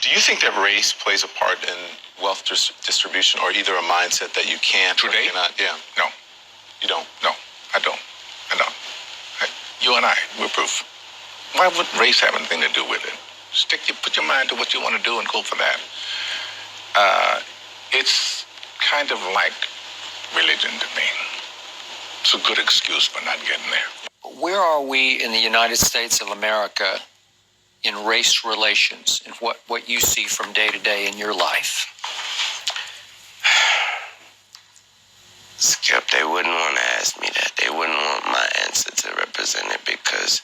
Do you think that race plays a part in wealth distribution, or either a mindset that you can't or Today? cannot? Yeah. No. You don't? No, I don't. You and I, we're proof. Why would race have anything to do with it? Put your mind to what you want to do and go for that. It's kind of like religion to me. It's a good excuse for not getting there. Where are we in the United States of America in race relations and what you see from day to day in your life? Skip, they wouldn't want to ask me that. They wouldn't want my answer to represent it because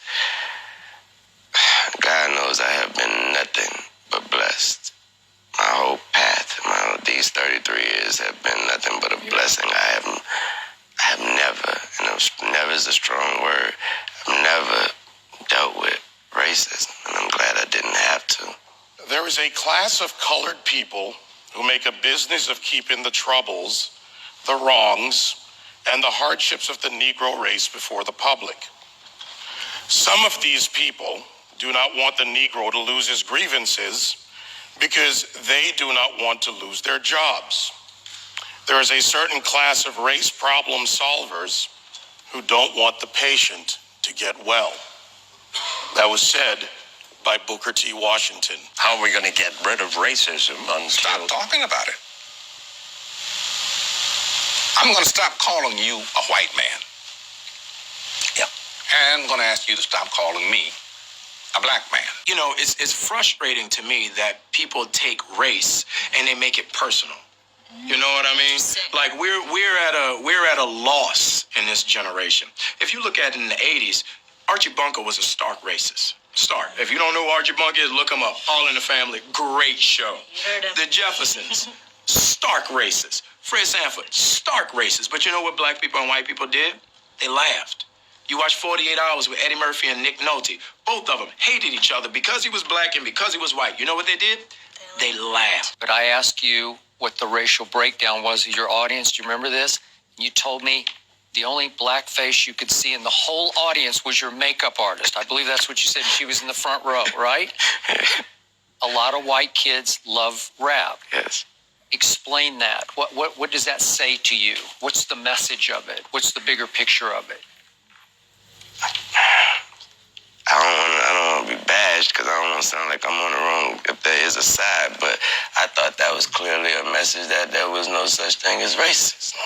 God knows I have been nothing but blessed. My whole path, these 33 years have been nothing but a blessing. I have never, and never is a strong word, I've never dealt with racism, and I'm glad I didn't have to. There is a class of colored people who make a business of keeping the troubles, the wrongs, and the hardships of the Negro race before the public. Some of these people do not want the Negro to lose his grievances because they do not want to lose their jobs. There is a certain class of race problem solvers who don't want the patient to get well. That was said by Booker T. Washington. How are we going to get rid of racism until... Stop talking about it. I'm going to stop calling you a white man. Yeah. And I'm going to ask you to stop calling me a black man. You know, it's frustrating to me that people take race and they make it personal. You know what I mean? Like we're at a loss in this generation. If you look at it in the 80s, Archie Bunker was a stark racist. Stark. If you don't know who Archie Bunker is, look him up. All in the Family, great show. The Jeffersons, stark racist. Fred Sanford, stark racist. But you know what black people and white people did? They laughed. You watch 48 Hours with Eddie Murphy and Nick Nolte. Both of them hated each other because he was black and because he was white. You know what they did? They laughed. But I asked you what the racial breakdown was of your audience. Do you remember this? You told me the only black face you could see in the whole audience was your makeup artist. I believe that's what you said. She was in the front row, right? A lot of white kids love rap. Yes. Explain that. What does that say to you? What's the message of it? What's the bigger picture of it? I don't want to be bashed because I don't want to sound like I'm on the wrong, if there is a side, but I thought that was clearly a message that there was no such thing as racism.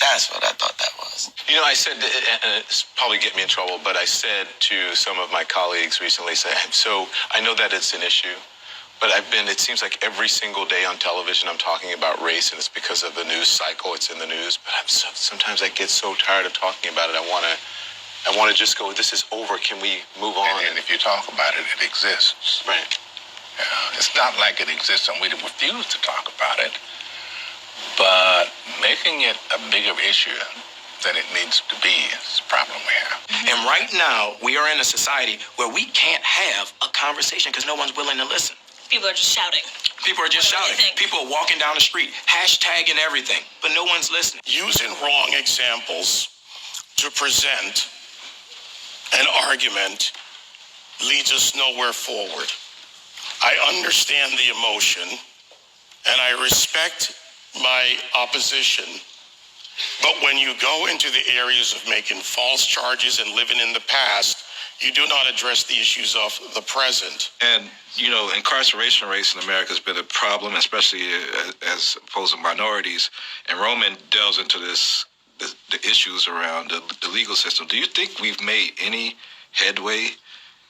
That's what I thought that was. You know, I said, and it's probably get me in trouble, but I said to some of my colleagues recently, so I know that it's an issue, but it seems like every single day on television I'm talking about race, and it's because of the news cycle, it's in the news, but sometimes I get so tired of talking about it, I want to just go, this is over, can we move on? And if you talk about it, it exists. Right. It's not like it exists and we refuse to talk about it, but making it a bigger issue than it needs to be is the problem we have. And right now, we are in a society where we can't have a conversation because no one's willing to listen. People are just shouting. People are just shouting. People are walking down the street, hashtagging everything, but no one's listening. Using wrong examples to present an argument leads us nowhere forward. I understand the emotion, and I respect my opposition. But when you go into the areas of making false charges and living in the past, you do not address the issues of the present. And, you know, incarceration rates in America has been a problem, especially as opposed to minorities. And Roman delves into the issues around the legal system. Do you think we've made any headway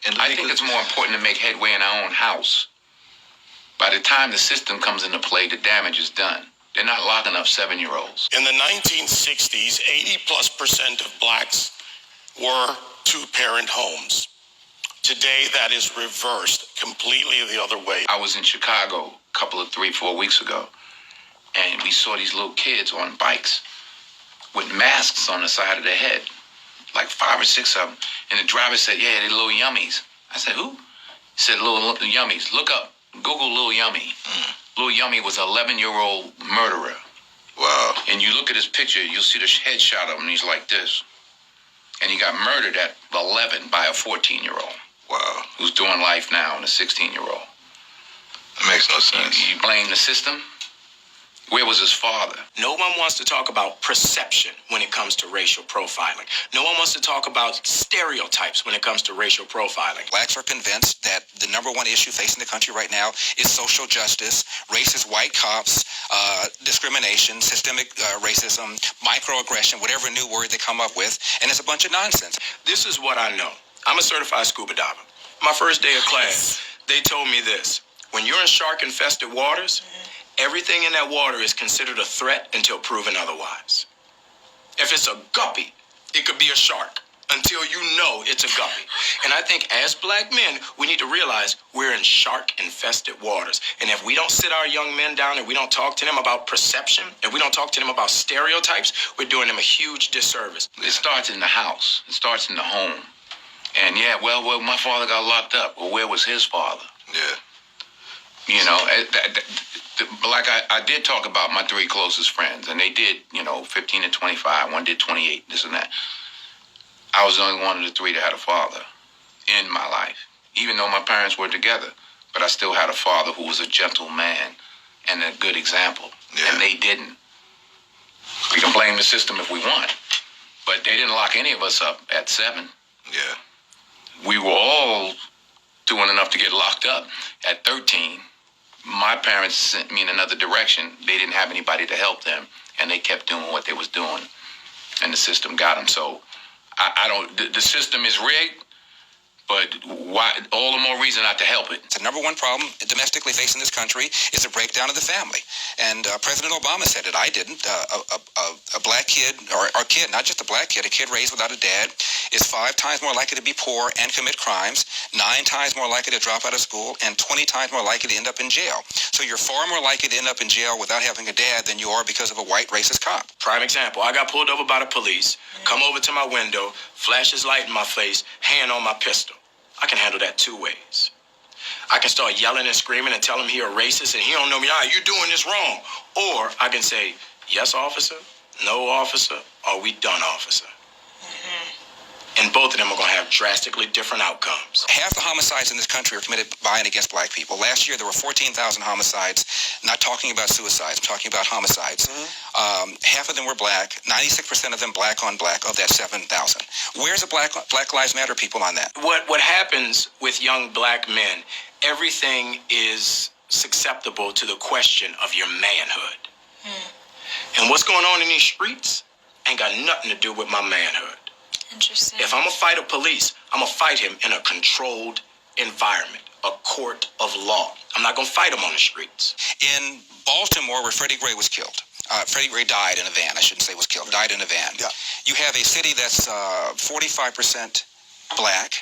in the I think it's more important to make headway in our own house. By the time the system comes into play, the damage is done. They're not locking up 7-year-olds. In the 1960s, 80+% of blacks were two-parent homes. Today, that is reversed completely the other way. I was in Chicago a couple of 3-4 weeks ago, and we saw these little kids on bikes with masks on the side of their head, like 5 or 6 of them. And the driver said, yeah, they're little yummies. I said, who? He said, little yummies. Look up, Google Lil Yummy. Lil Yummy was an 11-year-old murderer. Wow. And you look at his picture, you'll see the headshot of him, and he's like this. And he got murdered at 11 by a 14-year-old. Wow. Who's doing life now, and a 16-year-old. It makes no sense. You blame the system? Where was his father? No one wants to talk about perception when it comes to racial profiling. No one wants to talk about stereotypes when it comes to racial profiling. Blacks are convinced that the number one issue facing the country right now is social justice, racist white cops, discrimination, systemic racism, microaggression, whatever new word they come up with, and it's a bunch of nonsense. This is what I know. I'm a certified scuba diver. My first day of class, they told me this. When you're in shark-infested waters, everything in that water is considered a threat until proven otherwise. If it's a guppy, it could be a shark until you know it's a guppy. And I think as black men, we need to realize we're in shark-infested waters. And if we don't sit our young men down and we don't talk to them about perception, and we don't talk to them about stereotypes, we're doing them a huge disservice. It starts in the house. It starts in the home. And yeah, well, my father got locked up. Well, where was his father? Yeah. You know, like I did talk about my three closest friends, and they did, 15 and 25. One did 28, this and that. I was the only one of the three that had a father in my life, even though my parents were together. But I still had a father who was a gentle man and a good example, and they didn't. We can blame the system if we want, but they didn't lock any of us up at 7. Yeah. We were all doing enough to get locked up at 13. My parents sent me in another direction. They didn't have anybody to help them, and they kept doing what they was doing, and the system got them. So I don't. The system is rigged, but why? All the more reason not to help it. The number one problem domestically facing this country is a breakdown of the family. And President Obama said it. I didn't. A black kid, or a kid, not just a black kid, a kid raised without a dad is 5 times more likely to be poor and commit crimes, 9 times more likely to drop out of school, and 20 times more likely to end up in jail. So you're far more likely to end up in jail without having a dad than you are because of a white racist cop. Prime example, I got pulled over by the police, come over to my window, flash his light in my face, hand on my pistol. I can handle that 2 ways. I can start yelling and screaming and tell him he a racist and he don't know me. You doing this wrong. Or I can say, yes, officer, no, officer, are we done, officer? And both of them are going to have drastically different outcomes. Half the homicides in this country are committed by and against black people. Last year, there were 14,000 homicides. Not talking about suicides, I'm talking about homicides. Half of them were black, 96% of them black on black of that 7,000. Where's the Black Lives Matter people on that? What happens with young black men, everything is susceptible to the question of your manhood. And what's going on in these streets ain't got nothing to do with my manhood. Interesting. If I'm going to fight a police, I'm going to fight him in a controlled environment, a court of law. I'm not going to fight him on the streets. In Baltimore, where Freddie Gray was killed, Freddie Gray died in a van. I shouldn't say was killed, died in a van. Yeah. You have a city that's 45% black.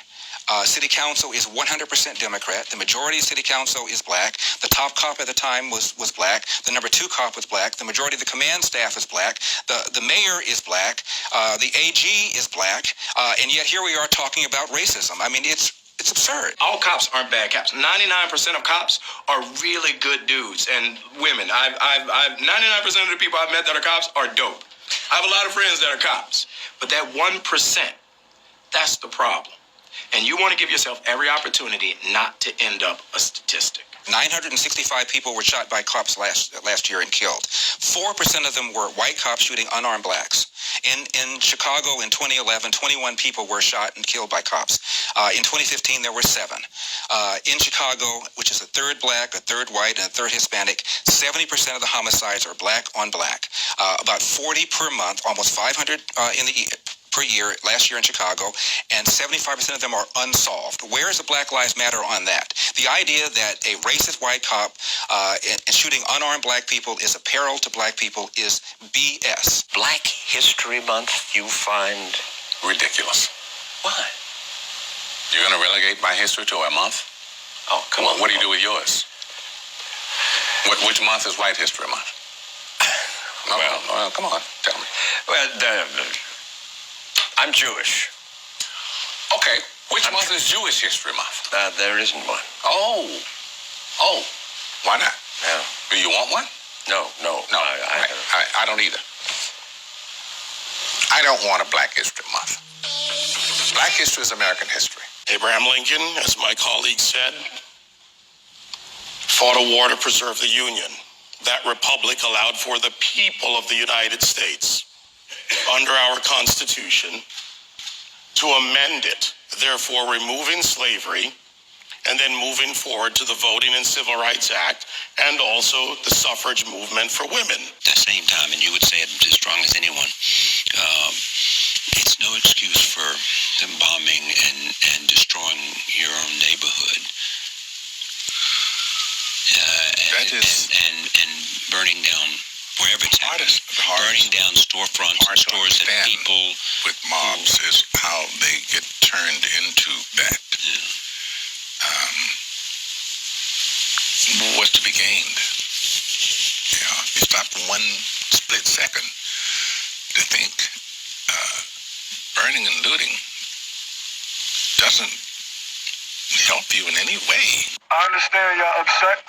City council is 100% Democrat. The majority of city council is black. The top cop at the time was black. The number 2 cop was black. The majority of the command staff is black. The mayor is black. The AG is black. And yet here we are talking about racism. I mean, it's absurd. All cops aren't bad cops. 99% of cops are really good dudes and women. I've 99% of the people I've met that are cops are dope. I have a lot of friends that are cops. But that 1%, that's the problem. And you want to give yourself every opportunity not to end up a statistic. 965 people were shot by cops last year and killed. 4% of them were white cops shooting unarmed blacks. In Chicago in 2011, 21 people were shot and killed by cops. In 2015, there were 7. In Chicago, which is a third black, a third white, and a third Hispanic, 70% of the homicides are black on black. About 40 per month, almost 500 per year last year in Chicago, and 75% of them are unsolved. Where is the Black Lives Matter on that? The idea that a racist white cop and shooting unarmed black people is a peril to black people is BS. Black History Month you find Ridiculous. why? You're going to relegate my history to a month? Oh, come on. What do you do with yours? Which month is White History Month? Well, come on, tell me. Well, I'm Jewish. Okay, which month is Jewish History Month? There isn't one. Oh, why not? No. Do you want one? No. I don't either. I don't want a Black History Month. Black history is American history. Abraham Lincoln, as my colleague said, fought a war to preserve the Union. That republic allowed for the people of the United States, under our Constitution, to amend it, therefore removing slavery, and then moving forward to the Voting and Civil Rights Act, and also the suffrage movement for women. At the same time, and you would say it as strong as anyone, it's no excuse for them bombing and destroying your own neighborhood. And burning down wherever it's happening. Burning down storefronts, stores that people with mobs is how they get turned into that. What's to be gained? You know, you stop for one split second to think burning and looting doesn't help you in any way. I understand y'all upset.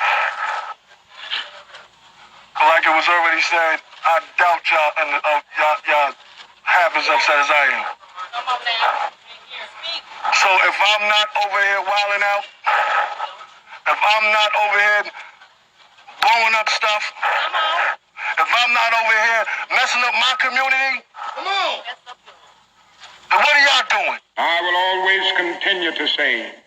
Like it was already said, I doubt y'all half as upset as I am. So if I'm not over here wilding out, if I'm not over here blowing up stuff, if I'm not over here messing up my community, then what are y'all doing? I will always continue to say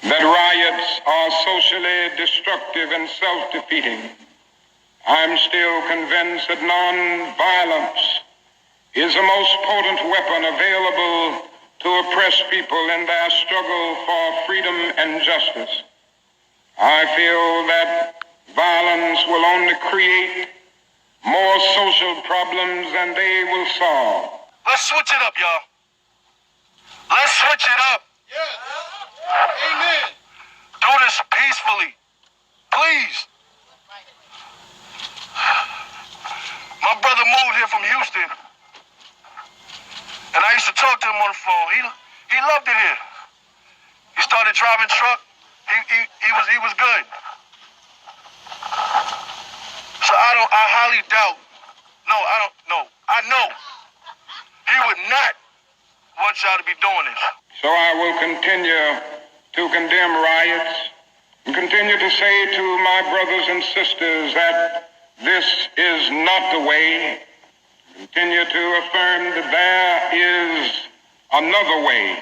that riots are socially destructive and self-defeating. I'm still convinced that non-violence is the most potent weapon available to oppress people in their struggle for freedom and justice. I feel that violence will only create more social problems than they will solve. Let's switch it up, y'all. Let's switch it up. Amen. Do this peacefully. Please. My brother moved here from Houston, and I used to talk to him on the phone. He loved it here. He started driving truck. He was good. So I highly doubt. No, I don't know. I know he would not want y'all to be doing this. So I will continue to condemn riots and continue to say to my brothers and sisters that this is not the way. Continue to affirm that there is another way.